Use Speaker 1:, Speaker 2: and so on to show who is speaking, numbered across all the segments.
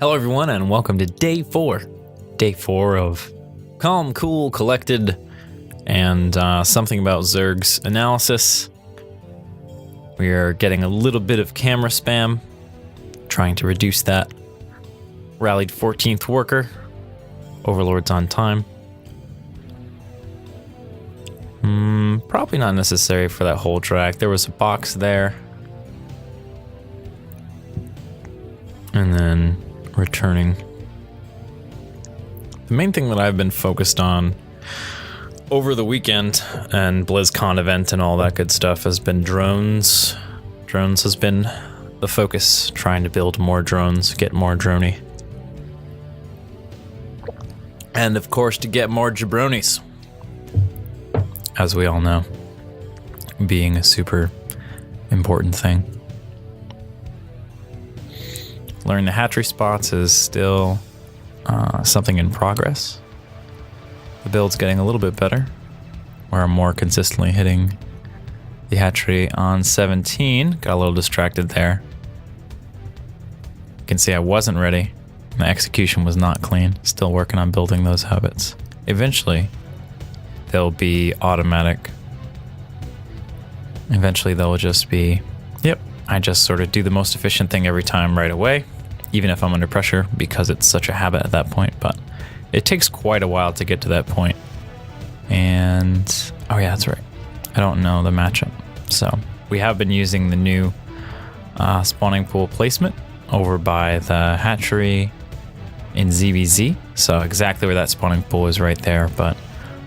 Speaker 1: Hello everyone and welcome to day 4. Day 4 of calm, cool, collected, and something about Zerg's analysis. We are getting a little bit of camera spam, trying to reduce that. Rallied 14th worker. Overlord's on time. Probably not necessary for that whole track. There was a box there. And then returning. The main thing that I've been focused on over the weekend and BlizzCon event and all that good stuff has been drones. Drones has been the focus, trying to build more drones, get more droney. And of course to get more jabronis. As we all know, being a super important thing. Learning the hatchery spots is still something in progress. The build's getting a little bit better, where I'm more consistently hitting the hatchery on 17. Got a little distracted there. You can see I wasn't ready. My execution was not clean. Still working on building those habits. Eventually, they'll be automatic. Eventually, they'll just be, yep, I just sort of do the most efficient thing every time right away, even if I'm under pressure, because it's such a habit at that point. But it takes quite a while to get to that point. And, oh yeah, that's right. I don't know the matchup. So we have been using the new spawning pool placement over by the hatchery in ZBZ. So exactly where that spawning pool is right there, but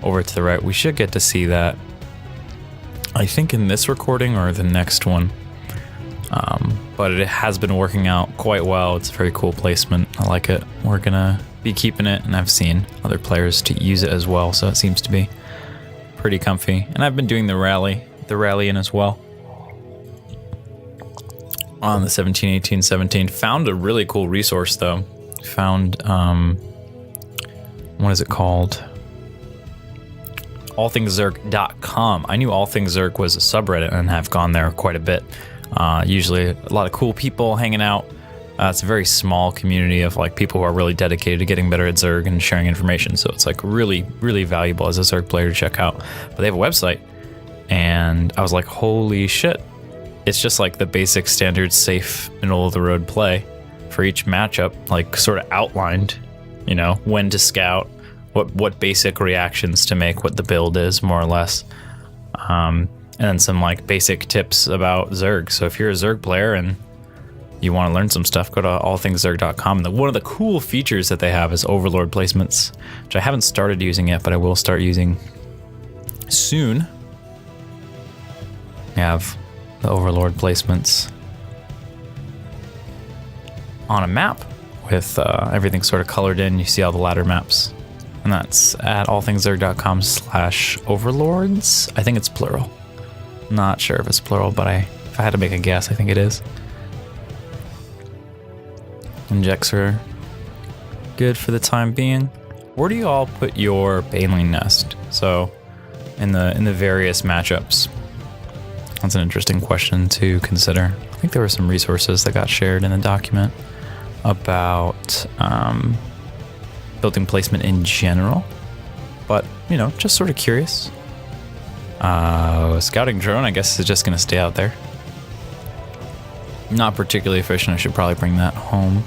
Speaker 1: over to the right. We should get to see that, I think, in this recording or the next one. But it has been working out quite well. It's a very cool placement. I like it. We're gonna be keeping it, and I've seen other players to use it as well, so it seems to be pretty comfy. And I've been doing the rally-in as well. On the 17, 18, 17. Found a really cool resource though. Found, what is it called? allthingszerg.com. I knew All Things Zerg was a subreddit and have gone there quite a bit. Usually a lot of cool people hanging out. It's a very small community of like people who are really dedicated to getting better at Zerg and sharing information. So it's like really, really valuable as a Zerg player to check out. But they have a website, and I was like, holy shit. It's just like the basic standard safe middle of the road play for each matchup, like sort of outlined, you know, when to scout, what basic reactions to make, what the build is more or less. And then some like basic tips about Zerg. So if you're a Zerg player and you want to learn some stuff, go to allthingszerg.com. And one of the cool features that they have is Overlord placements, which I haven't started using yet, but I will start using soon. We have the Overlord placements on a map with everything sort of colored in. You see all the ladder maps. And that's at allthingszerg.com/overlords. I think it's plural. Not sure if it's plural, but if I had to make a guess, I think it is. Injects are good for the time being. Where do you all put your baneling nest? So, in the various matchups. That's an interesting question to consider. I think there were some resources that got shared in the document about building placement in general, but you know, just sort of curious. Scouting drone, I guess, is just gonna stay out there. Not particularly efficient. I should probably bring that home.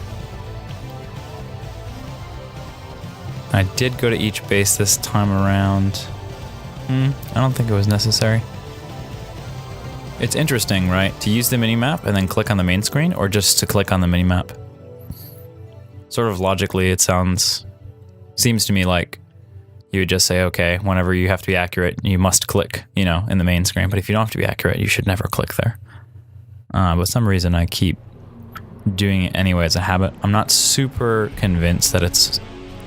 Speaker 1: I did go to each base this time around. I don't think it was necessary. It's interesting, right? To use the minimap and then click on the main screen, or just to click on the minimap. Sort of logically, it seems to me like you would just say, okay, whenever you have to be accurate, you must click, you know, in the main screen. But if you don't have to be accurate, you should never click there. But some reason I keep doing it anyway as a habit. I'm not super convinced that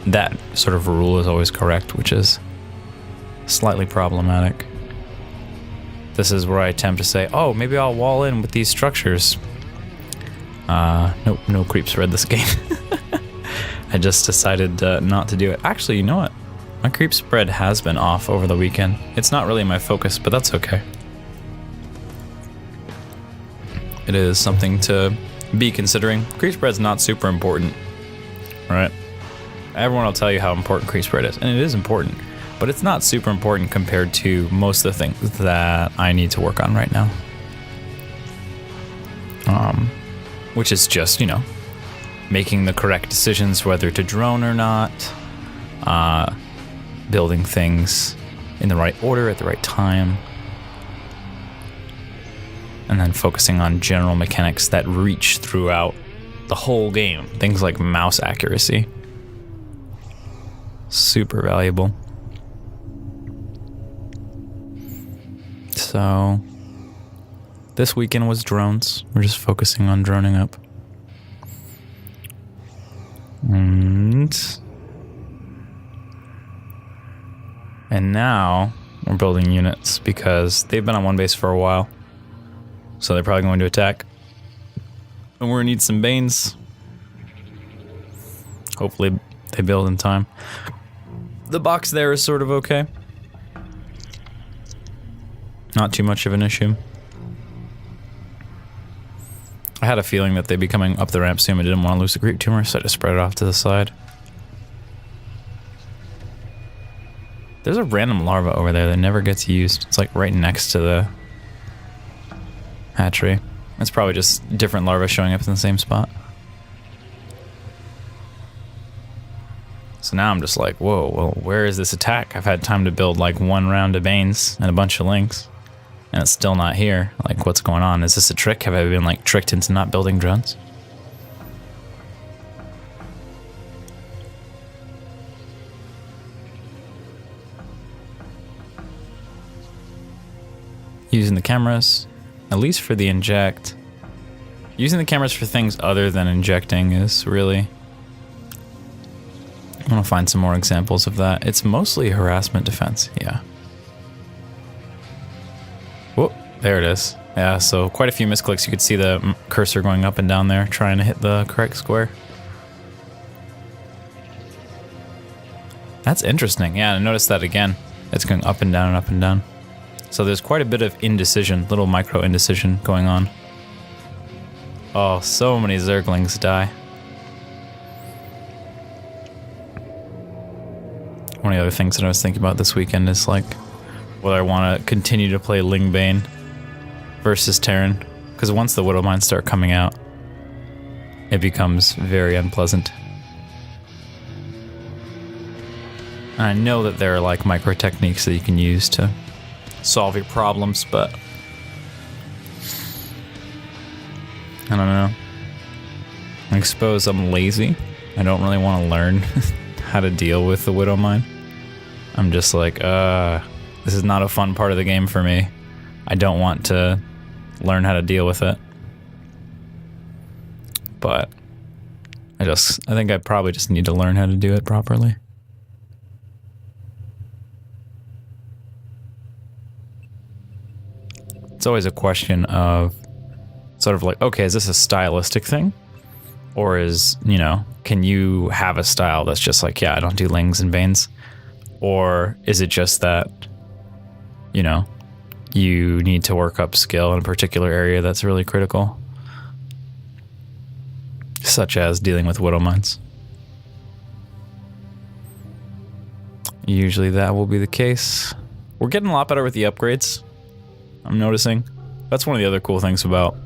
Speaker 1: that sort of rule is always correct, which is slightly problematic. This is where I attempt to say, oh, maybe I'll wall in with these structures. Nope, no creeps read this game. I just decided not to do it. Actually, you know what? My creep spread has been off over the weekend. It's not really my focus, but that's okay. It is something to be considering. Creep spread's not super important right? Everyone will tell you how important creep spread is, and it is important, but it's not super important compared to most of the things that I need to work on right now. Which is just, you know, making the correct decisions whether to drone or not, building things in the right order at the right time, and then focusing on general mechanics that reach throughout the whole game. Things like mouse accuracy. Super valuable. So this weekend was drones. We're just focusing on droning up. And now we're building units because they've been on one base for a while. So they're probably going to attack. And we're gonna need some Banes. Hopefully they build in time. The box there is sort of okay. Not too much of an issue. I had a feeling that they'd be coming up the ramp soon. I didn't want to lose the creep tumor, so I just spread it off to the side. There's a random larva over there that never gets used. It's like right next to the hatchery. It's probably just different larvae showing up in the same spot. So now I'm just like, whoa, well, where is this attack? I've had time to build like one round of Banes and a bunch of Links, and it's still not here. Like, what's going on? Is this a trick? Have I been like tricked into not building drones? Using the cameras, at least for the inject. Using the cameras for things other than injecting is really... I want to find some more examples of that. It's mostly harassment defense, yeah. Whoop, there it is. Yeah, so quite a few misclicks. You could see the cursor going up and down there, trying to hit the correct square. That's interesting. Yeah, I noticed that again. It's going up and down and up and down. So there's quite a bit of indecision, little micro indecision going on. Oh, so many Zerglings die. One of the other things that I was thinking about this weekend is like whether I want to continue to play Lingbane versus Terran, because once the Widow Mines start coming out, it becomes very unpleasant. And I know that there are like micro techniques that you can use to solve your problems, but I don't know. I suppose I'm lazy. I don't really want to learn how to deal with the Widow Mine. I'm just like, this is not a fun part of the game for me. I don't want to learn how to deal with it. But I think I probably just need to learn how to do it properly. It's always a question of sort of like, okay, is this a stylistic thing? Or is, you know, can you have a style that's just like, yeah, I don't do Lings and Banes? Or is it just that, you know, you need to work up skill in a particular area that's really critical? Such as dealing with Widow Mines. Usually that will be the case. We're getting a lot better with the upgrades, I'm noticing. That's one of the other cool things about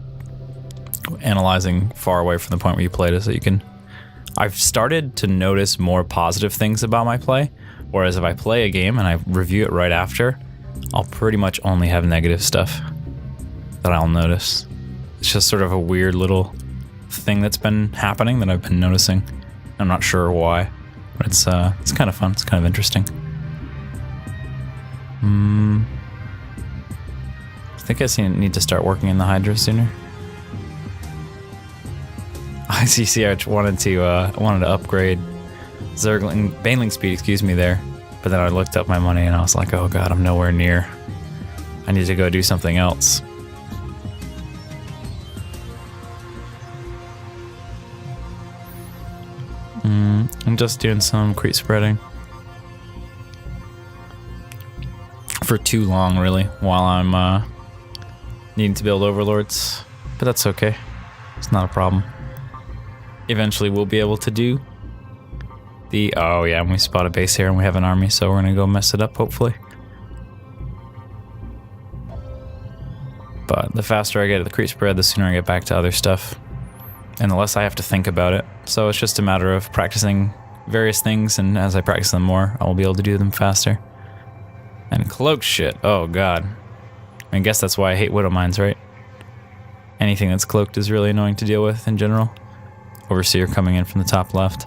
Speaker 1: analyzing far away from the point where you played is that you can... I've started to notice more positive things about my play, whereas if I play a game and I review it right after, I'll pretty much only have negative stuff that I'll notice. It's just sort of a weird little thing that's been happening that I've been noticing. I'm not sure why, but it's kind of fun. It's kind of interesting. I think I need to start working in the Hydra sooner. I wanted to upgrade Baneling speed, excuse me, there. But then I looked up my money and I was like, oh god, I'm nowhere near. I need to go do something else. I'm just doing some creep spreading. For too long, really, while I'm needing to build overlords. But that's okay. It's not a problem. Eventually we'll be able to do the... Oh yeah, and we spot a base here and we have an army, so we're gonna go mess it up, hopefully. But the faster I get at the creep spread, the sooner I get back to other stuff. And the less I have to think about it. So it's just a matter of practicing various things, and as I practice them more, I'll be able to do them faster. And cloak shit, oh god. I guess that's why I hate Widow Mines, right? Anything that's cloaked is really annoying to deal with in general. Overseer coming in from the top left.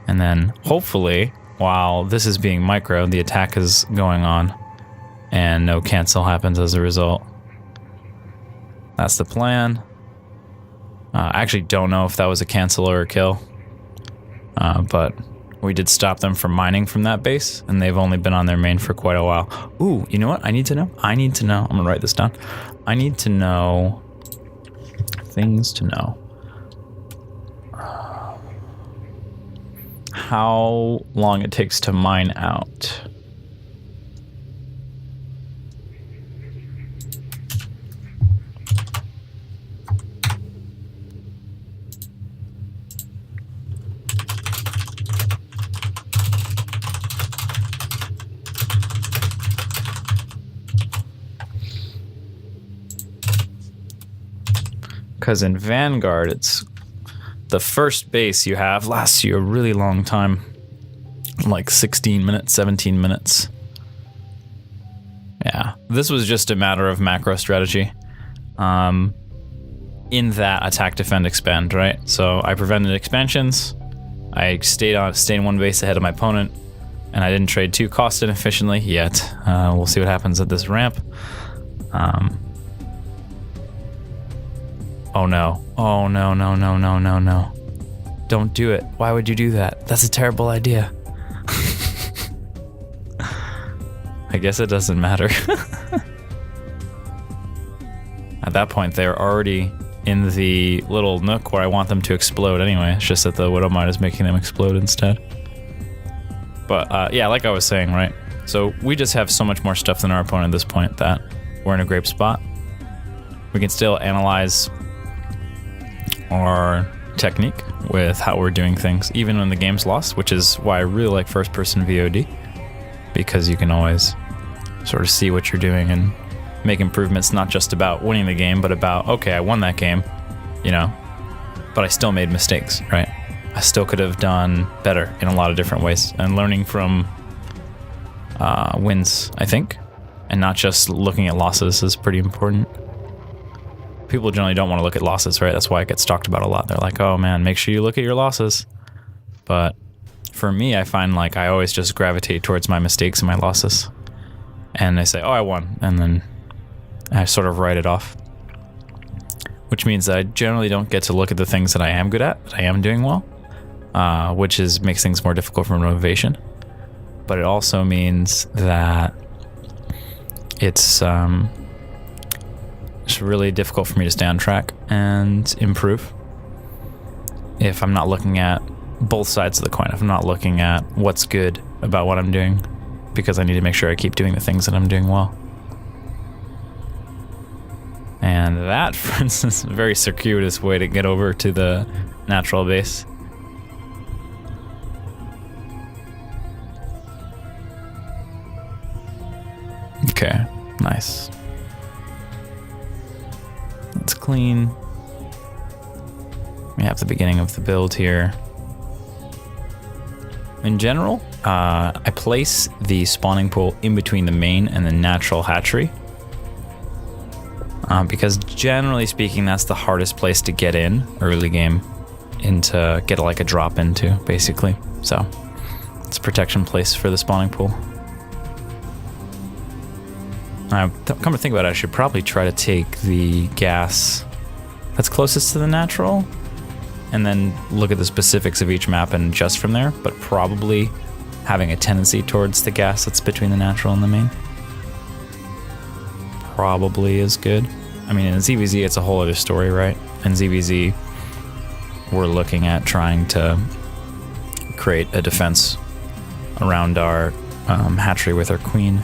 Speaker 1: And then, hopefully, while this is being micro, the attack is going on. And no cancel happens as a result. That's the plan. I actually don't know if that was a cancel or a kill. But we did stop them from mining from that base, and they've only been on their main for quite a while. Ooh, you know what I need to know? I need to know. I'm gonna write this down. I need to know things to know. How long it takes to mine out. Because in Vanguard, it's the first base you have lasts you a really long time. Like 16 minutes, 17 minutes. Yeah, this was just a matter of macro strategy. In that attack, defend, expand, right? So I prevented expansions. I stayed in one base ahead of my opponent, and I didn't trade too cost inefficiently yet. We'll see what happens at this ramp. Oh no. Oh no, no, no, no, no, no. Don't do it. Why would you do that? That's a terrible idea. I guess it doesn't matter. At that point, they're already in the little nook where I want them to explode anyway. It's just that the Widow Mine is making them explode instead. But yeah, like I was saying, right? So we just have so much more stuff than our opponent at this point that we're in a great spot. We can still analyze our technique with how we're doing things, even when the game's lost, which is why I really like first-person VOD, because you can always sort of see what you're doing and make improvements, not just about winning the game, but about, okay, I won that game, you know, but I still made mistakes, right? I still could have done better in a lot of different ways, and learning from wins, I think, and not just looking at losses is pretty important. People generally don't want to look at losses, right? That's why it gets talked about a lot. They're like, oh man, make sure you look at your losses. But for me, I find like I always just gravitate towards my mistakes and my losses. And I say, oh, I won. And then I sort of write it off. Which means I generally don't get to look at the things that I am good at, that I am doing well, which makes things more difficult for motivation. But it also means that it's really difficult for me to stay on track and improve if I'm not looking at both sides of the coin, if I'm not looking at what's good about what I'm doing, because I need to make sure I keep doing the things that I'm doing well. And that, for instance, is a very circuitous way to get over to the natural base. Okay, nice. It's clean. We have the beginning of the build here. In general, I place the spawning pool in between the main and the natural hatchery. Because generally speaking, that's the hardest place to get in early game, into get like a drop into, basically. So it's a protection place for the spawning pool. Come to think about it, I should probably try to take the gas that's closest to the natural and then look at the specifics of each map and adjust from there, but probably having a tendency towards the gas that's between the natural and the main probably is good. I mean, in ZVZ, it's a whole other story, right? In ZVZ, we're looking at trying to create a defense around our hatchery with our queen,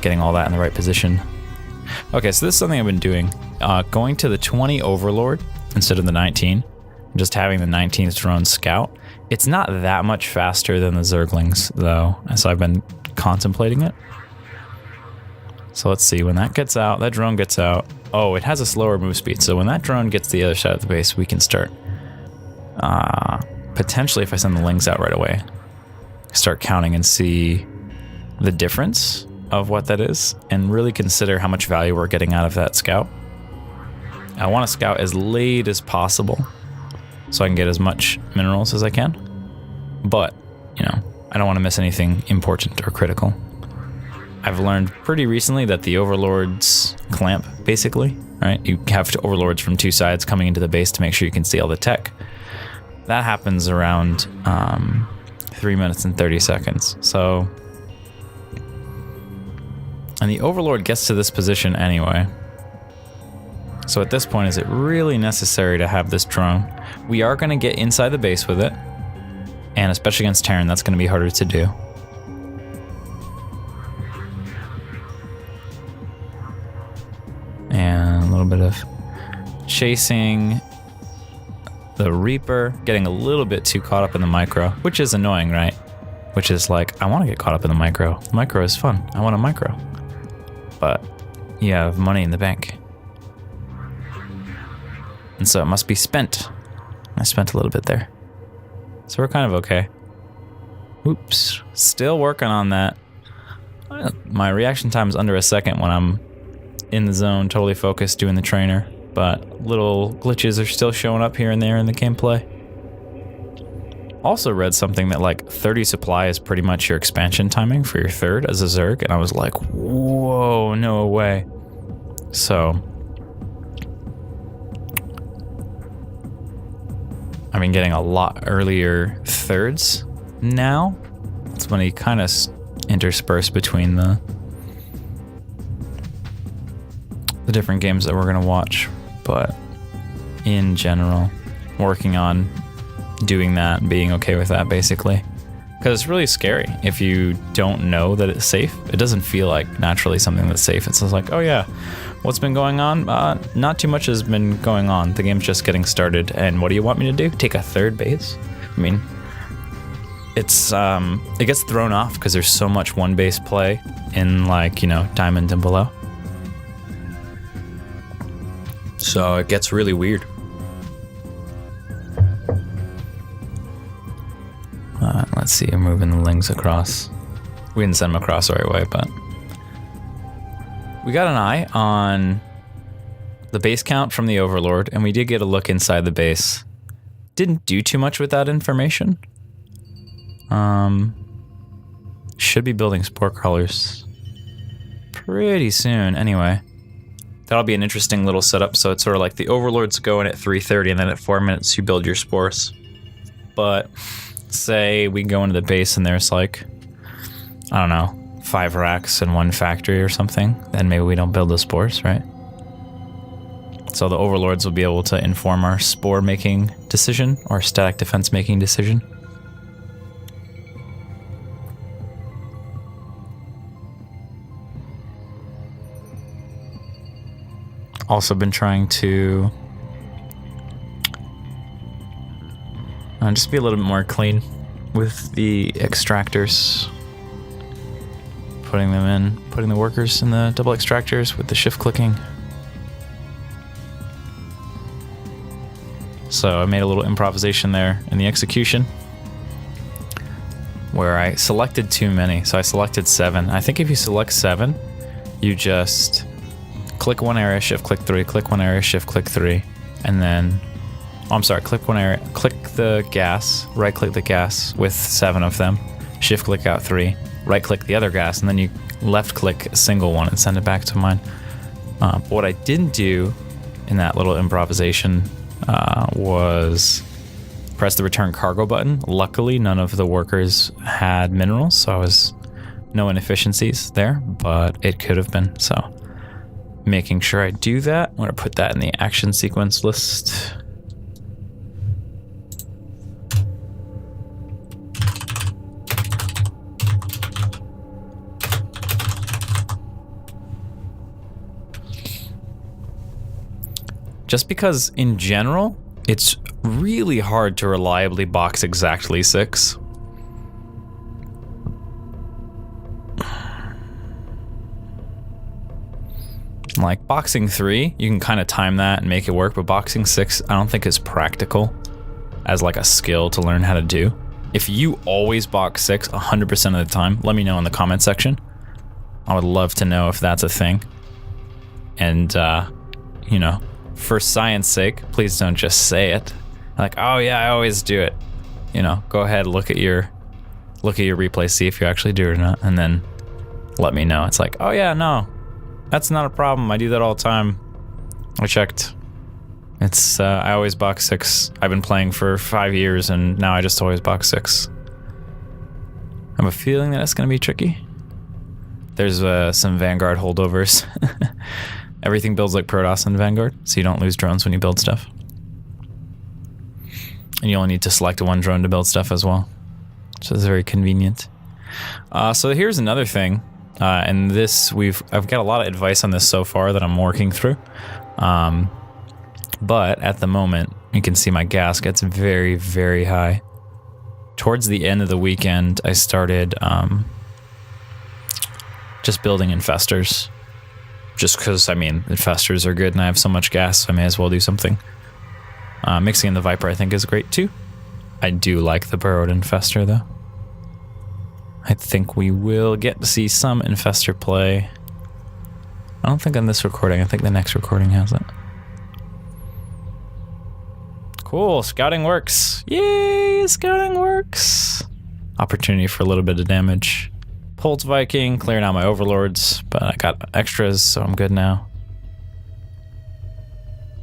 Speaker 1: getting all that in the right position. Okay, so this is something I've been doing. Going to the 20 Overlord instead of the 19 just having the 19th drone scout. It's not that much faster than the Zerglings, though, so I've been contemplating it. So let's see, when that gets out, that drone gets out. Oh, it has a slower move speed, so when that drone gets to the other side of the base, we can start, potentially if I send the Lings out right away, start counting and see the difference of what that is, and really consider how much value we're getting out of that scout. I want to scout as late as possible, so I can get as much minerals as I can. But, you know, I don't want to miss anything important or critical. I've learned pretty recently that the overlords clamp, basically, right? You have overlords from two sides coming into the base to make sure you can see all the tech. That happens around 3 minutes and 30 seconds. So, and the overlord gets to this position anyway. So at this point, is it really necessary to have this drone? We are going to get inside the base with it, and especially against Terran, that's going to be harder to do. And a little bit of chasing the Reaper, getting a little bit too caught up in the micro, which is annoying, right? Which is like, I want to get caught up in the micro. Micro is fun. I want a micro. But you have money in the bank. And so it must be spent. I spent a little bit there. So we're kind of okay. Oops. Still working on that. My reaction time is under a second when I'm in the zone, totally focused, doing the trainer. But little glitches are still showing up here and there in the gameplay. Also read something that like 30 supply is pretty much your expansion timing for your third as a Zerg. And I was like, whoa, no way. So I've been getting a lot earlier thirds now. It's when he kind of intersperse between the different games that we're going to watch. But in general, working on doing that and being okay with that, basically. Because it's really scary if you don't know that it's safe. It doesn't feel like naturally something that's safe. It's just like, oh yeah, what's been going on? Not too much has been going on. The game's just getting started. And what do you want me to do? Take a third base? I mean, it's it gets thrown off because there's so much one base play in, like, you know, Diamond and below. So it gets really weird. Let's see, I'm moving the Lings across. We didn't send them across the right way, but we got an eye on the base count from the Overlord, and we did get a look inside the base. Didn't do too much with that information. Should be building spore crawlers pretty soon anyway. That'll be an interesting little setup. So it's sort of like the Overlords go in at 3:30, and then at 4 minutes you build your spores. But say we go into the base and there's like, I don't know, 5 racks in one factory or something, then maybe we don't build the spores, right? So the Overlords will be able to inform our spore making decision or static defense making decision. Also been trying to just be a little bit more clean with the extractors. Putting them in, putting the workers in the double extractors with the shift clicking. So I made a little improvisation there in the execution where I selected too many. So I selected 7. I think if you select 7, you just click one area, shift click 3, click one area, shift click 3, and then, oh, I'm sorry, click one area, click the gas, right click the gas with 7 of them, shift click out 3, right click the other gas, and then you left click a single one and send it back to mine. But what I didn't do in that little improvisation was press the return cargo button. Luckily, none of the workers had minerals, so I was no inefficiencies there, but it could have been, so making sure I do that. I'm going to put that in the action sequence list. Just because in general, It's really hard to reliably box exactly 6. Like boxing 3, you can kind of time that and make it work, but boxing 6, I don't think is practical as like a skill to learn how to do. If you always box 6 100% of the time, let me know in the comment section. I would love to know if that's a thing. And, you know, for science sake, please don't just say it. Like, oh yeah, I always do it. You know, go ahead, look at your replay, see if you actually do it or not, and then let me know. It's like, oh yeah, no, that's not a problem. I do that all the time. I checked. It's, I always box 6. I've been playing for 5 years, and now I just always box 6. I have a feeling that it's going to be tricky. There's some Vanguard holdovers. Everything builds like Protoss in Vanguard, so you don't lose drones when you build stuff. And you only need to select one drone to build stuff as well, which is very convenient. So here's another thing, and this I've got a lot of advice on this so far that I'm working through. But at the moment, you can see my gas gets very, very high. Towards the end of the weekend, I started just building infestors. Just because, I mean, infestors are good and I have so much gas, so I may as well do something. Mixing in the Viper, I think, is great too. I do like the burrowed infestor, though. I think we will get to see some infestor play. I don't think on this recording. I think the next recording has it. Cool, scouting works. Yay, scouting works. Opportunity for a little bit of damage. Pulse Viking, clearing out my overlords, but I got extras, so I'm good now.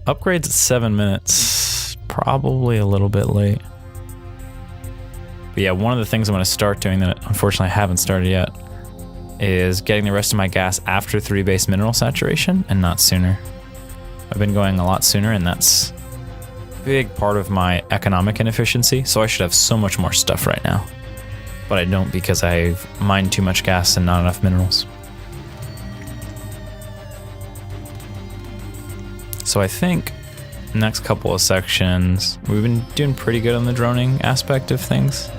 Speaker 1: Upgrades at 7 minutes. Probably a little bit late. But yeah, one of the things I'm going to start doing that unfortunately I haven't started yet is getting the rest of my gas after 3 base mineral saturation and not sooner. I've been going a lot sooner, and that's a big part of my economic inefficiency, so I should have so much more stuff right now. But I don't because I've mined too much gas and not enough minerals. So I think next couple of sections, we've been doing pretty good on the droning aspect of things.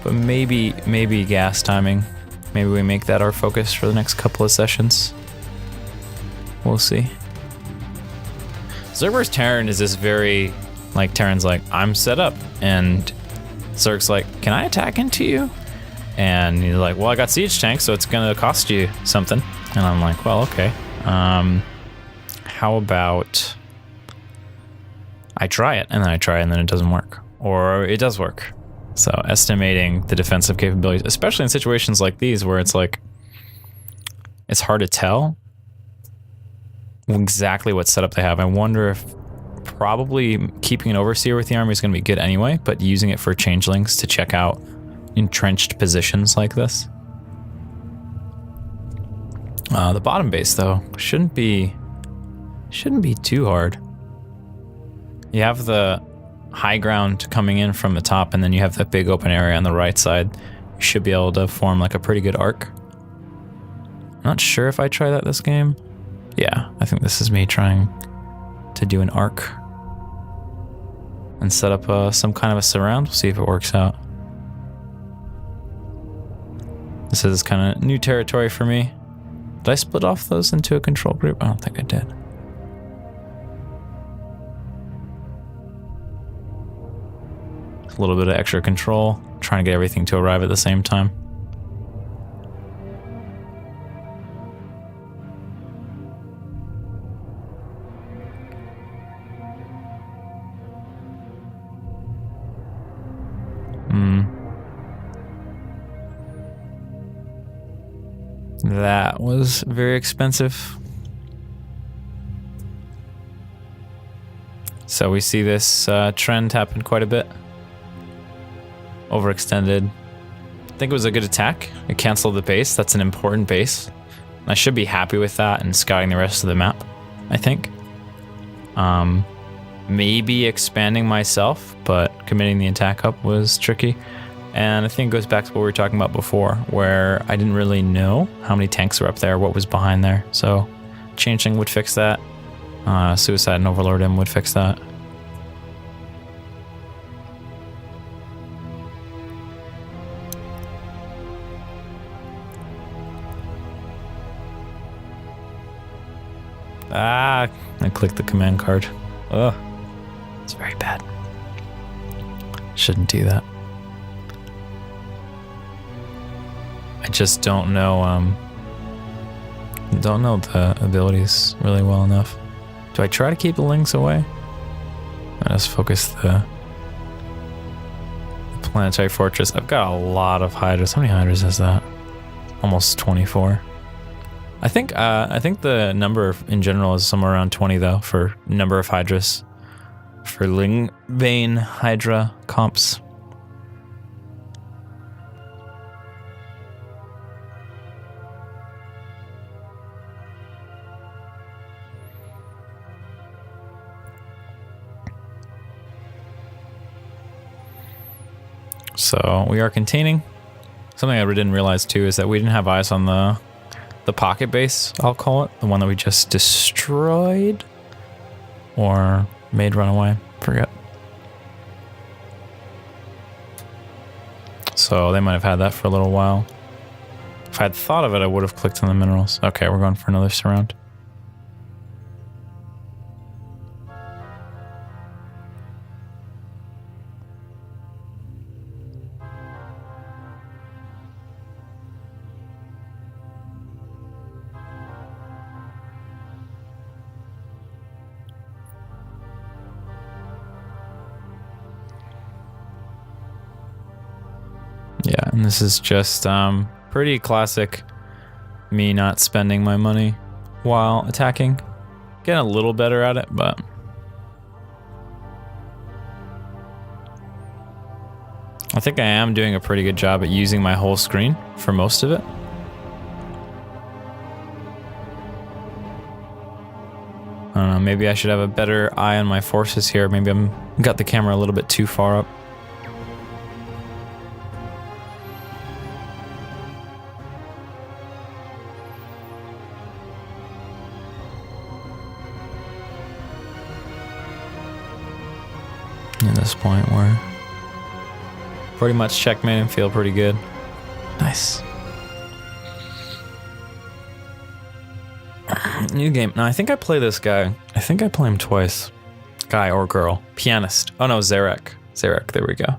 Speaker 1: But maybe gas timing. Maybe we make that our focus for the next couple of sessions. We'll see. Zerber's Terran is this very, like, Terran's like, I'm set up, and Zerg's like, can I attack into you? And he's like, well, I got siege tanks, so it's gonna cost you something. And I'm like, well, okay. How about I try it, and then I try it, and then it doesn't work. Or it does work. So estimating the defensive capabilities, especially in situations like these where it's like, it's hard to tell exactly what setup they have. I wonder if probably keeping an overseer with the army is going to be good anyway, but using it for changelings to check out entrenched positions like this. The bottom base though shouldn't be too hard. You have the high ground coming in from the top, and then you have that big open area on the right side. You should be able to form like a pretty good arc. Not sure if I try that this game. Yeah, I think this is me trying to do an arc and set up some kind of a surround. We'll see if it works out. This is kind of new territory for me. Did I split off those into a control group? I don't think I did. A little bit of extra control, trying to get everything to arrive at the same time. That was very expensive. So we see this trend happen quite a bit. Overextended. I think it was a good attack. It canceled the base. That's an important base. I should be happy with that and scouting the rest of the map, I think. Maybe expanding myself, but committing the attack up was tricky. And I think it goes back to what we were talking about before, where I didn't really know how many tanks were up there, what was behind there. So Changeling would fix that. Suicide and Overlord M would fix that. Ah, I clicked the command card. Ugh. It's very bad. Shouldn't do that. I just don't know the abilities really well enough. Do I try to keep the links away? I just focus the planetary fortress. I've got a lot of hydras. How many hydras is that? Almost 24. I think the number in general is somewhere around 20 though for number of hydras for Ling Vein Hydra comps. So we are containing. Something I didn't realize too is that we didn't have eyes on the pocket base, I'll call it. The one that we just destroyed or made run away. Forget. So they might have had that for a little while. If I had thought of it, I would have clicked on the minerals. Okay, we're going for another surround. Yeah, and this is just pretty classic me not spending my money while attacking. Getting a little better at it, but I think I am doing a pretty good job at using my whole screen for most of it. I don't know, maybe I should have a better eye on my forces here. Maybe I'm got the camera a little bit too far up. At this point we're pretty much checkmate and feel pretty good. Nice. New game. Now I think I play this guy. I think I play him twice. Guy or girl. Pianist. Oh no, Zarek. Zarek, there we go.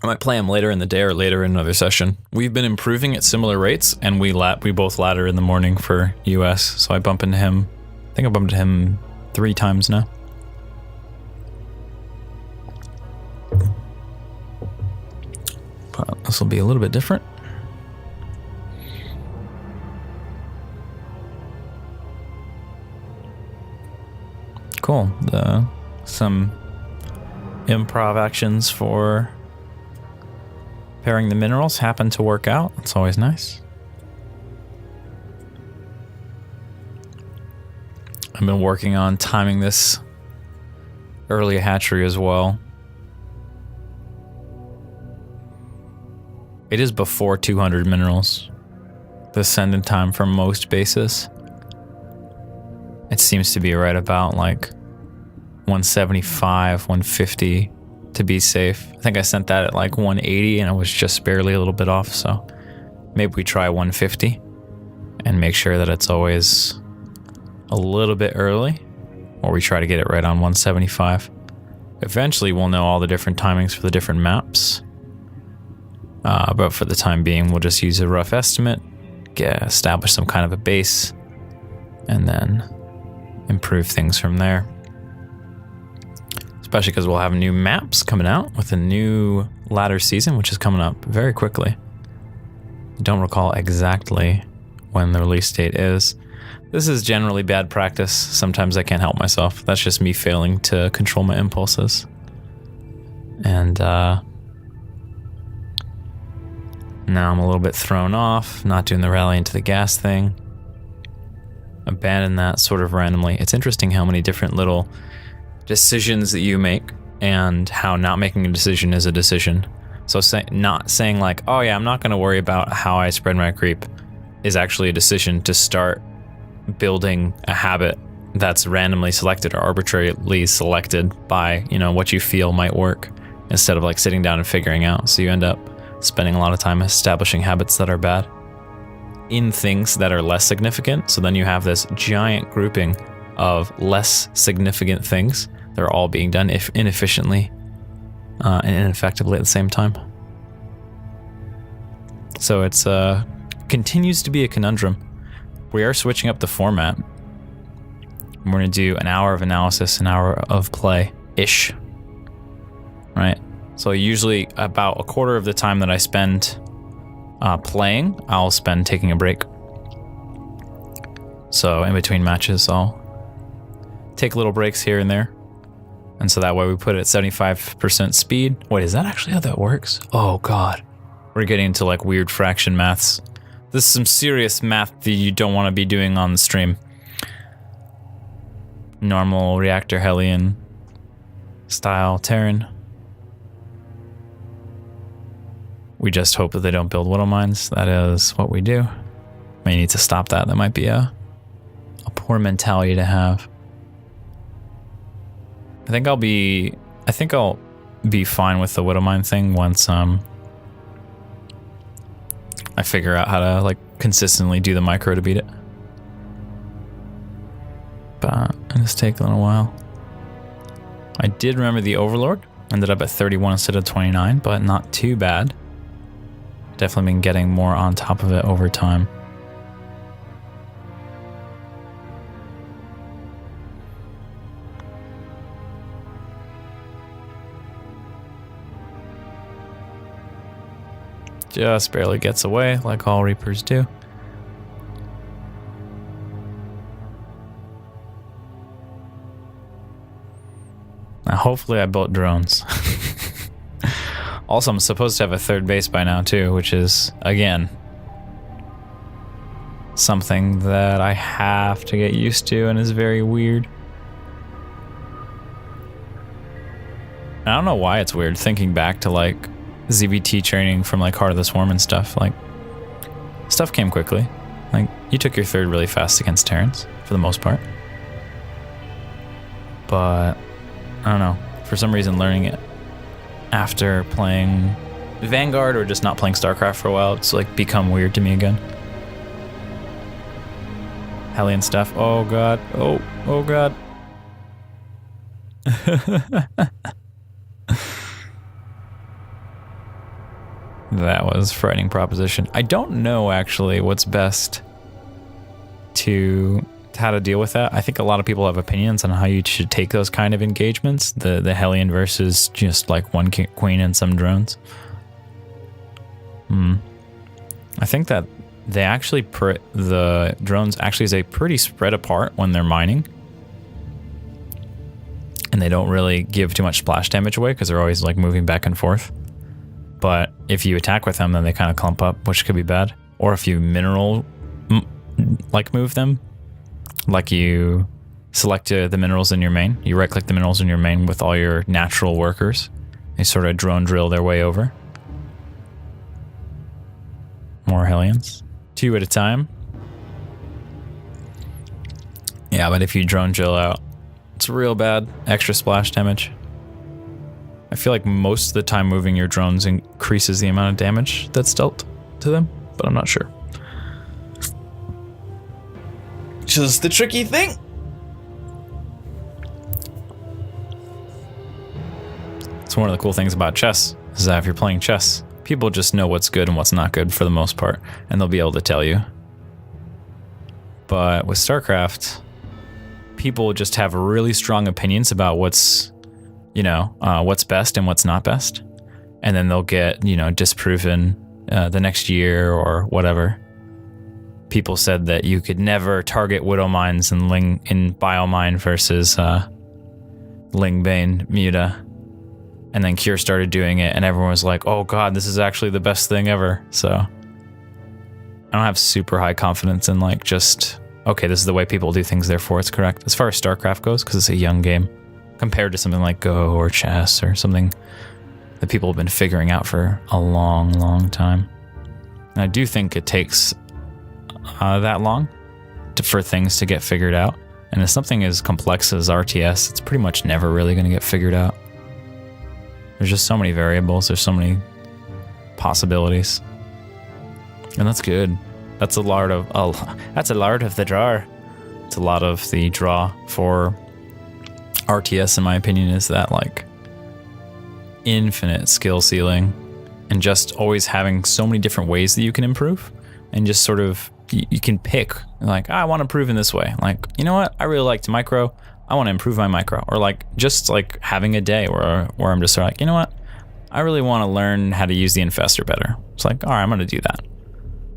Speaker 1: I might play him later in the day or later in another session. We've been improving at similar rates and we both ladder in the morning for US. So I bump into him. I think I bumped into him 3 times now. But this will be a little bit different. Cool. Some improv actions for pairing the minerals happen to work out. That's always nice. I've been working on timing this early hatchery as well. It is before 200 minerals. The send-in time for most bases. It seems to be right about like 175, 150 to be safe. I think I sent that at like 180 and it was just barely a little bit off. So maybe we try 150 and make sure that it's always a little bit early, or we try to get it right on 175. Eventually we'll know all the different timings for the different maps. But for the time being, we'll just use a rough estimate, establish some kind of a base, and then improve things from there. Especially because we'll have new maps coming out with a new ladder season, which is coming up very quickly. Don't recall exactly when the release date is. This is generally bad practice. Sometimes I can't help myself. That's just me failing to control my impulses. And now I'm a little bit thrown off, not doing the rally into the gas thing. Abandon that sort of randomly. It's interesting how many different little decisions that you make and how not making a decision is a decision. So not saying like, oh yeah, I'm not going to worry about how I spread my creep is actually a decision to start building a habit that's randomly selected or arbitrarily selected by, you know, what you feel might work instead of like sitting down and figuring out. So you end up spending a lot of time establishing habits that are bad. in things that are less significant. So then you have this giant grouping of less significant things. They're all being done inefficiently and ineffectively at the same time. So it's continues to be a conundrum. We are switching up the format. We're going to do an hour of analysis, an hour of play-ish, right? So usually about a quarter of the time that I spend playing, I'll spend taking a break. So in between matches, I'll take little breaks here and there. And so that way we put it at 75% speed. Wait, is that actually how that works? Oh God. We're getting into like weird fraction maths. This is some serious math that you don't want to be doing on the stream. Normal reactor Hellion style Terran. We just hope that they don't build Widow Mines. That is what we do. May need to stop that. That might be a poor mentality to have. I think I'll be fine with the Widow Mine thing once I figure out how to like consistently do the micro to beat it. But it's taking a while. I did remember the Overlord. Ended up at 31 instead of 29, but not too bad. Definitely been getting more on top of it over time. Just barely gets away, like all Reapers do. Now, hopefully I built drones. Also, I'm supposed to have a third base by now too, which is, again, something that I have to get used to and is very weird. And I don't know why it's weird thinking back to like ZVT training from like Heart of the Swarm and stuff. Like, stuff came quickly. Like, you took your third really fast against Terrans for the most part. But I don't know, for some reason learning it after playing Vanguard or just not playing StarCraft for a while, it's like become weird to me again. Hellion stuff. Oh God. Oh God. That was a frightening proposition. I don't know actually what's best to how to deal with that. I think a lot of people have opinions on how you should take those kind of engagements. The Hellion versus just like one queen and some drones. I think that they actually the drones actually is a pretty spread apart when they're mining. And they don't really give too much splash damage away because they're always like moving back and forth. But if you attack with them, then they kind of clump up, which could be bad. Or if you mineral like move them, like you select the minerals in your main, you right click the minerals in your main with all your natural workers. They sort of drone drill their way over. More Hellions. 2 at a time. Yeah, but if you drone drill out, it's real bad. Extra splash damage. I feel like most of the time moving your drones increases the amount of damage that's dealt to them, but I'm not sure. Just the tricky thing. It's one of the cool things about chess, is that if you're playing chess, people just know what's good and what's not good for the most part, and they'll be able to tell you. But with StarCraft, people just have really strong opinions about what's, what's best and what's not best. And then they'll get, disproven the next year or whatever. People said that you could never target Widow Mines in Biomine versus Lingbane Muta. And then Cure started doing it and everyone was like, oh God, this is actually the best thing ever. So I don't have super high confidence in like just, okay, this is the way people do things, therefore it's correct. As far as StarCraft goes, because it's a young game, compared to something like Go or chess or something that people have been figuring out for a long, long time. And I do think it takes that long for things to get figured out. And if something as complex as RTS, it's pretty much never really going to get figured out. There's just so many variables. There's so many possibilities. And that's good. That's a lot of the draw. It's a lot of the draw for RTS, in my opinion, is that like infinite skill ceiling and just always having so many different ways that you can improve, and just sort of you can pick like, I want to improve in this way. Like, you know what? I really liked micro. I want to improve my micro. Or like just like having a day where I'm just sort of like, you know what? I really want to learn how to use the infestor better. It's like, all right, I'm going to do that.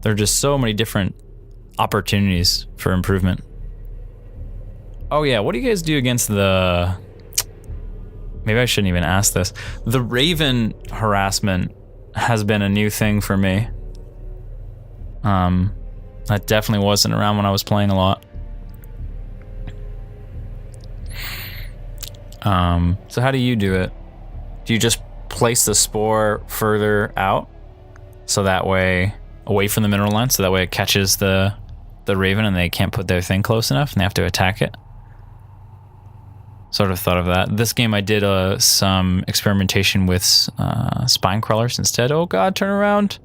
Speaker 1: There are just so many different opportunities for improvement. Oh yeah, what do you guys do against the... Maybe I shouldn't even ask this. The Raven harassment has been a new thing for me. That definitely wasn't around when I was playing a lot. So how do you do it? Do you just place the spore further out, so that way, away from the mineral line, so that way it catches the Raven and they can't put their thing close enough and they have to attack it? Sort of thought of that. This game I did some experimentation with spine crawlers instead. Oh god, turn around.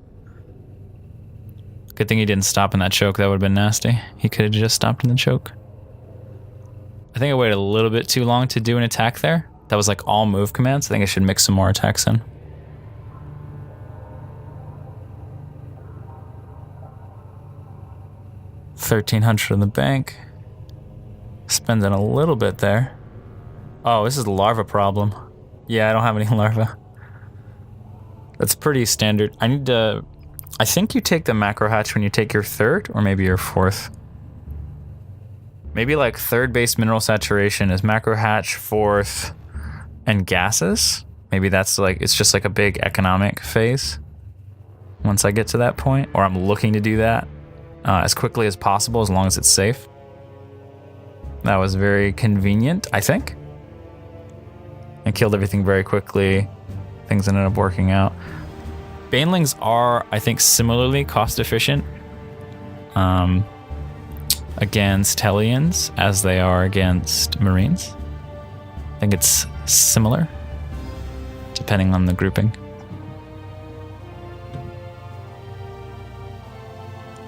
Speaker 1: Good thing he didn't stop in that choke. That would have been nasty. He could have just stopped in the choke. I think I waited a little bit too long to do an attack there. That was like all move commands. I think I should mix some more attacks in. $1,300 in the bank. Spending a little bit there. Oh, this is the larva problem. Yeah, I don't have any larva. That's pretty standard. I think you take the macro hatch when you take your third, or maybe your fourth. Maybe like third base mineral saturation is macro hatch, fourth, and gases. Maybe that's like, it's just like a big economic phase. Once I get to that point, or I'm looking to do that as quickly as possible, as long as it's safe. That was very convenient, I think. I killed everything very quickly. Things ended up working out. Banelings are, I think, similarly cost efficient against Hellions as they are against Marines. I think it's similar, depending on the grouping.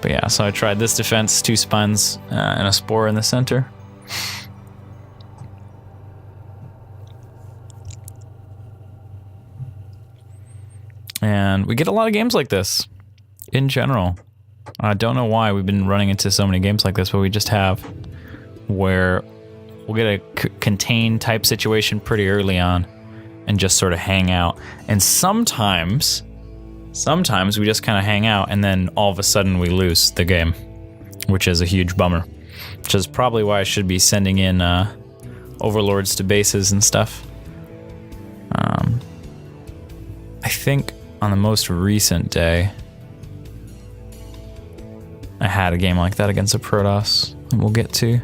Speaker 1: But yeah, so I tried this defense, 2 spines and a spore in the center. And we get a lot of games like this in general. I don't know why we've been running into so many games like this, but we just have, where we'll get a contained type situation pretty early on and just sort of hang out. And sometimes we just kind of hang out and then all of a sudden we lose the game, which is a huge bummer. Which is probably why I should be sending in overlords to bases and stuff. I think on the most recent day, I had a game like that against a Protoss, and we'll get to.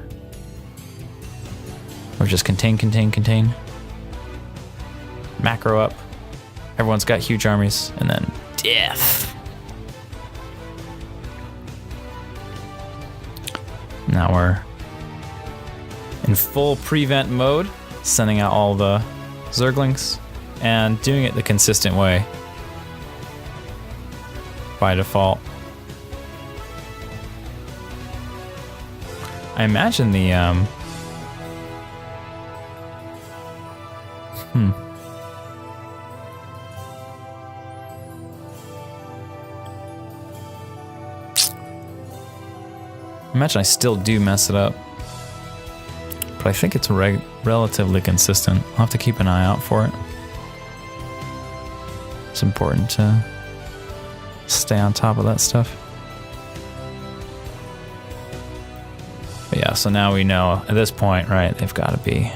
Speaker 1: Or just contain. Macro up. Everyone's got huge armies, and then death. Now we're in full prevent mode, sending out all the Zerglings, and doing it the consistent way by default. I imagine the imagine I still do mess it up, but I think it's relatively consistent. I'll have to keep an eye out for it. It's important to stay on top of that stuff. But yeah, so now we know at this point, right, they've got to be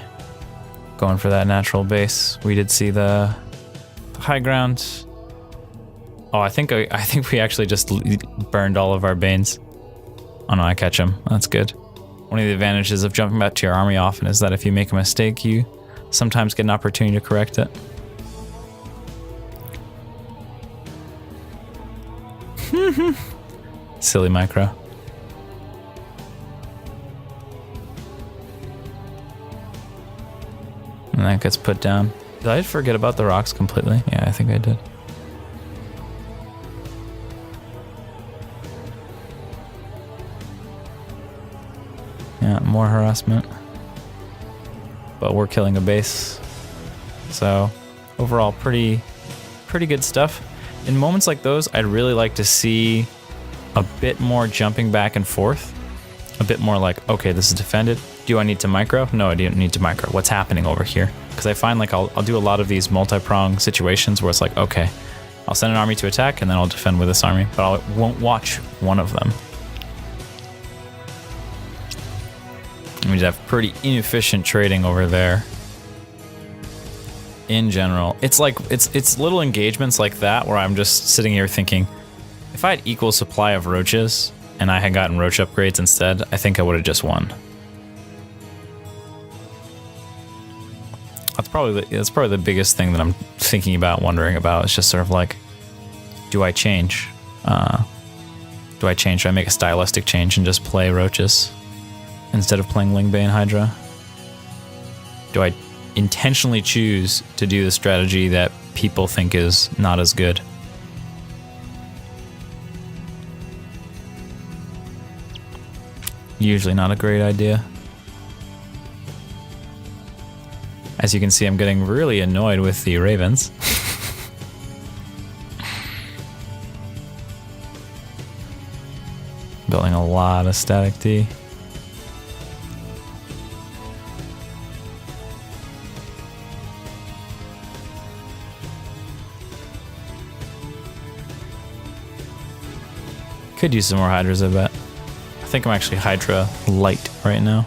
Speaker 1: going for that natural base. We did see the high ground. Oh, I think we actually just burned all of our Banes. Oh no, I catch them. That's good. One of the advantages of jumping back to your army often is that if you make a mistake, you sometimes get an opportunity to correct it. Silly micro. And that gets put down. Did I forget about the rocks completely? Yeah, I think I did. more harassment. But we're killing a base. So overall, pretty good stuff. In moments like those, I'd really like to see a bit more jumping back and forth. A bit more like, okay, this is defended. Do I need to micro? No, I don't need to micro. What's happening over here? Because I find like I'll do a lot of these multi-prong situations where it's like, okay, I'll send an army to attack and then I'll defend with this army, but I won't watch one of them. And we have pretty inefficient trading over there. In general, it's like it's little engagements like that where I'm just sitting here thinking, if I had equal supply of roaches and I had gotten roach upgrades instead, I think I would have just won. That's probably the biggest thing that I'm thinking about, wondering about. It's just sort of like, do I change? Do I make a stylistic change and just play roaches instead of playing Lingbane Hydra? Do I intentionally choose to do the strategy that people think is not as good? Usually not a great idea. As you can see, I'm getting really annoyed with the ravens. Building a lot of static T. Could use some more hydras, I bet. I think I'm actually Hydra light right now.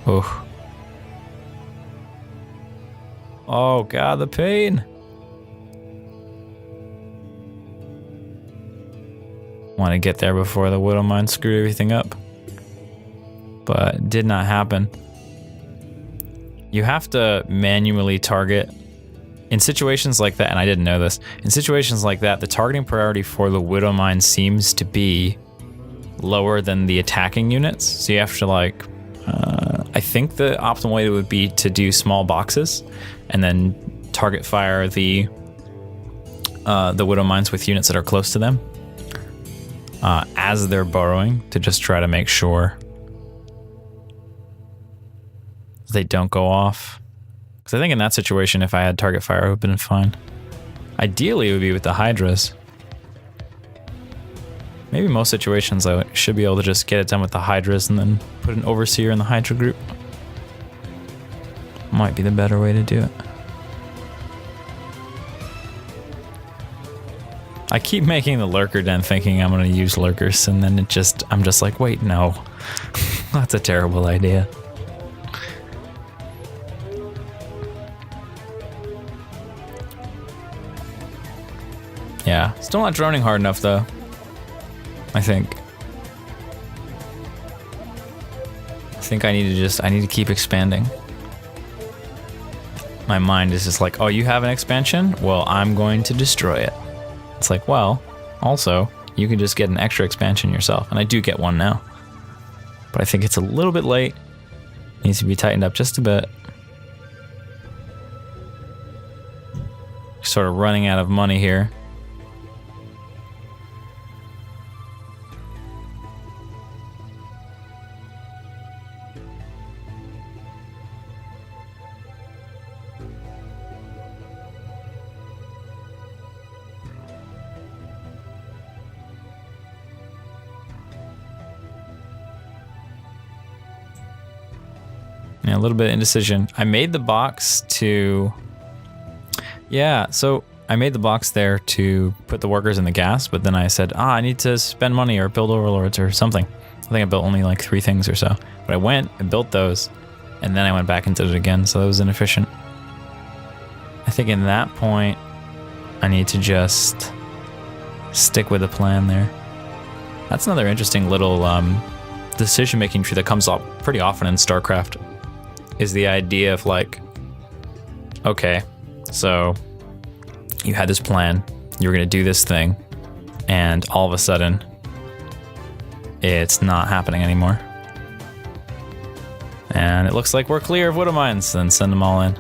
Speaker 1: Oh. Oh god, the pain. Want to get there before the Widow Mine screwed everything up. But it did not happen. You have to manually target in situations like that, and I didn't know this. In situations like that, the targeting priority for the Widow Mine seems to be lower than the attacking units. So you have to like, I think the optimal way would be to do small boxes and then target fire the Widow Mines with units that are close to them as they're burrowing, to just try to make sure they don't go off. Because I think in that situation, if I had target fire, it would have been fine. Ideally, it would be with the Hydras. Maybe most situations I should be able to just get it done with the Hydras and then put an Overseer in the Hydra group. Might be the better way to do it. I keep making the Lurker Den thinking I'm going to use Lurkers, and then I'm just like, wait, no. That's a terrible idea. Yeah, still not droning hard enough though, I think. I need to keep expanding. My mind is just like, oh, you have an expansion? Well, I'm going to destroy it. It's like, well, also, you can just get an extra expansion yourself. And I do get one now. But I think it's a little bit late. Needs to be tightened up just a bit. Sort of running out of money here. Yeah, a little bit of indecision. I made the box to... Yeah, so I made the box there to put the workers in the gas, but then I said, I need to spend money or build overlords or something. I think I built only like 3 things or so. But I went and built those, and then I went back and did it again, so that was inefficient. I think in that point, I need to just stick with the plan there. That's another interesting little decision-making tree that comes up pretty often in StarCraft, is the idea of like, okay, so you had this plan, you were gonna do this thing, and all of a sudden, it's not happening anymore. And it looks like we're clear of Widow Mines, then send them all in.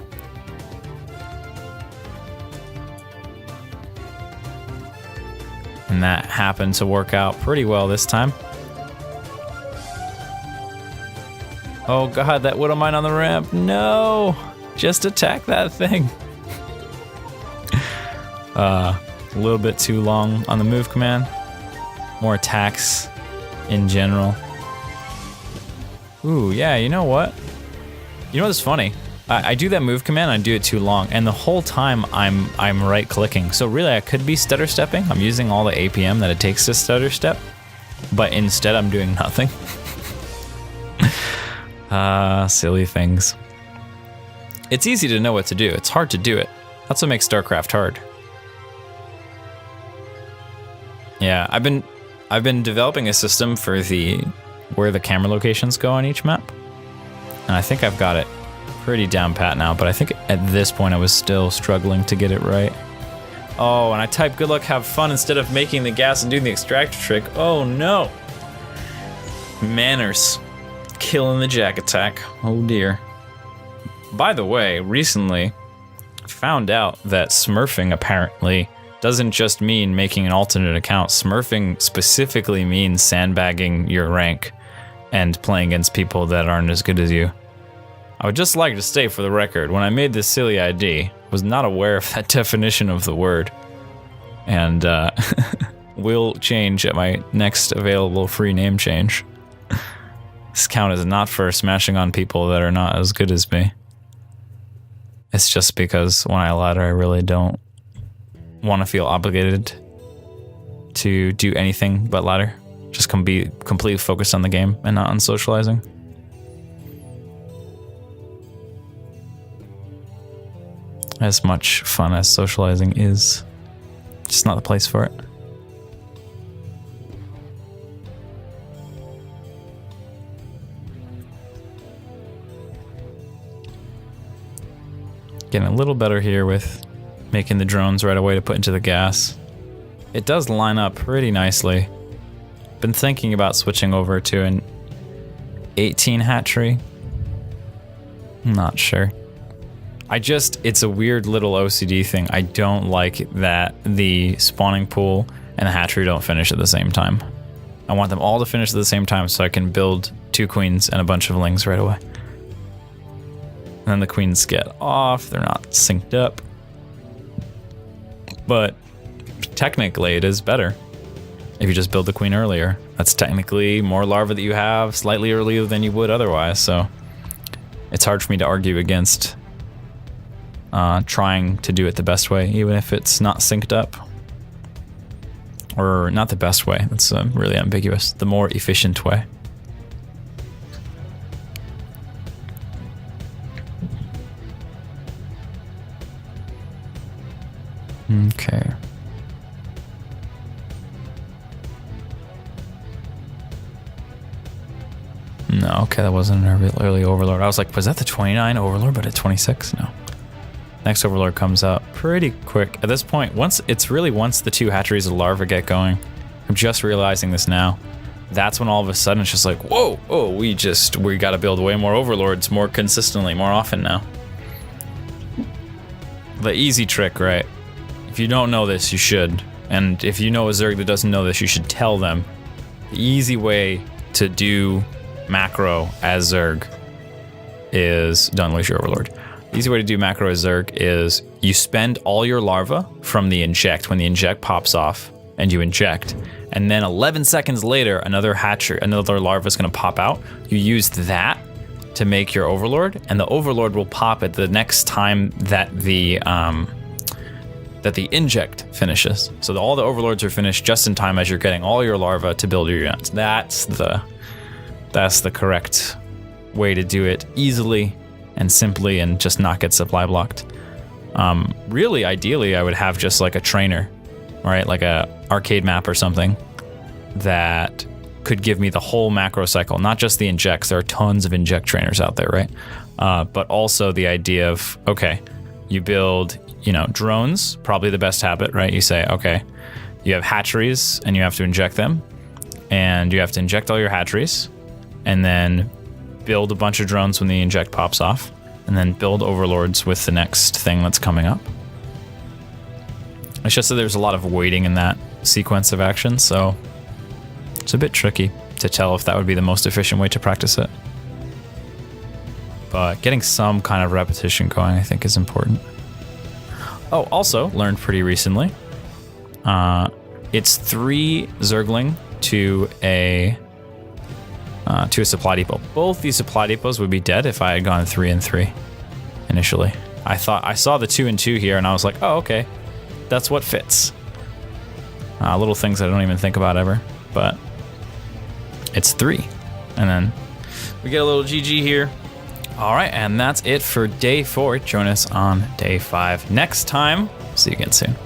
Speaker 1: And that happened to work out pretty well this time. Oh god, that Widow Mine on the ramp. No! Just attack that thing. A little bit too long on the move command. More attacks in general. Ooh, yeah, you know what? You know what's funny? I do that move command, I do it too long, and the whole time I'm right clicking. So really I could be stutter stepping. I'm using all the APM that it takes to stutter step, but instead I'm doing nothing. Silly things. It's easy to know what to do. It's hard to do it. That's what makes StarCraft hard. Yeah, I've been developing a system for where the camera locations go on each map. And I think I've got it pretty down pat now, but I think at this point I was still struggling to get it right. Oh, and I typed good luck, have fun instead of making the gas and doing the extractor trick. Oh no. Manners. Killing the JaKaTaK. Oh dear. By the way, recently found out that smurfing apparently doesn't just mean making an alternate account. Smurfing specifically means sandbagging your rank and playing against people that aren't as good as you. I would just like to state for the record, when I made this silly ID, I was not aware of that definition of the word. And will change at my next available free name change. This account is not for smashing on people that are not as good as me. It's just because when I ladder, I really don't want to feel obligated to do anything but ladder. Just be completely focused on the game and not on socializing. As much fun as socializing is, just not the place for it. Getting a little better here with making the drones right away to put into the gas. It does line up pretty nicely. Been thinking about switching over to an 18 hatchery. Not sure. It's a weird little OCD thing. I don't like that the spawning pool and the hatchery don't finish at the same time. I want them all to finish at the same time so I can build 2 queens and a bunch of lings right away. And then the queens get off, they're not synced up. But technically it is better if you just build the queen earlier. That's technically more larvae that you have slightly earlier than you would otherwise, so it's hard for me to argue against trying to do it the best way, even if it's not synced up. Or not the best way, that's really ambiguous. The more efficient way. Okay. No, okay, that wasn't an early overlord. I was like, was that the 29 overlord, but at 26? No. Next overlord comes out pretty quick. At this point, once the 2 hatcheries of larvae get going, I'm just realizing this now. That's when all of a sudden it's just like, whoa, oh, we gotta build way more overlords more consistently, more often now. The easy trick, right? If you don't know this, you should. And if you know a Zerg that doesn't know this, you should tell them. The easy way to do macro as Zerg is don't unleash your overlord. The easy way to do macro as Zerg is you spend all your larvae from the inject when the inject pops off and you inject, and then 11 seconds later another larva is going to pop out. You use that to make your overlord, and the overlord will pop at the next time that the inject finishes. So all the overlords are finished just in time as you're getting all your larvae to build your units. That's the correct way to do it easily and simply and just not get supply blocked. Really, ideally, I would have just like a trainer, right? Like a arcade map or something that could give me the whole macro cycle, not just the injects. There are tons of inject trainers out there, right? But also the idea of, okay, you build, drones, probably the best habit, right? You say, okay, you have hatcheries and you have to inject them, and you have to inject all your hatcheries, and then build a bunch of drones when the inject pops off, and then build overlords with the next thing that's coming up. It's just that there's a lot of waiting in that. sequence of actions, so it's a bit tricky to tell if that would be the most efficient way to practice it. But getting some kind of repetition going, I think, is important. Oh, also learned pretty recently, it's 3 Zergling to a supply depot. Both these supply depots would be dead if I had gone 3 and 3 initially. I saw the 2 and 2 here, and I was like, oh, okay, that's what fits. Little things I don't even think about ever, but it's 3. And then we get a little GG here. All right, and that's it for day 4. Join us on day 5 next time. See you again soon.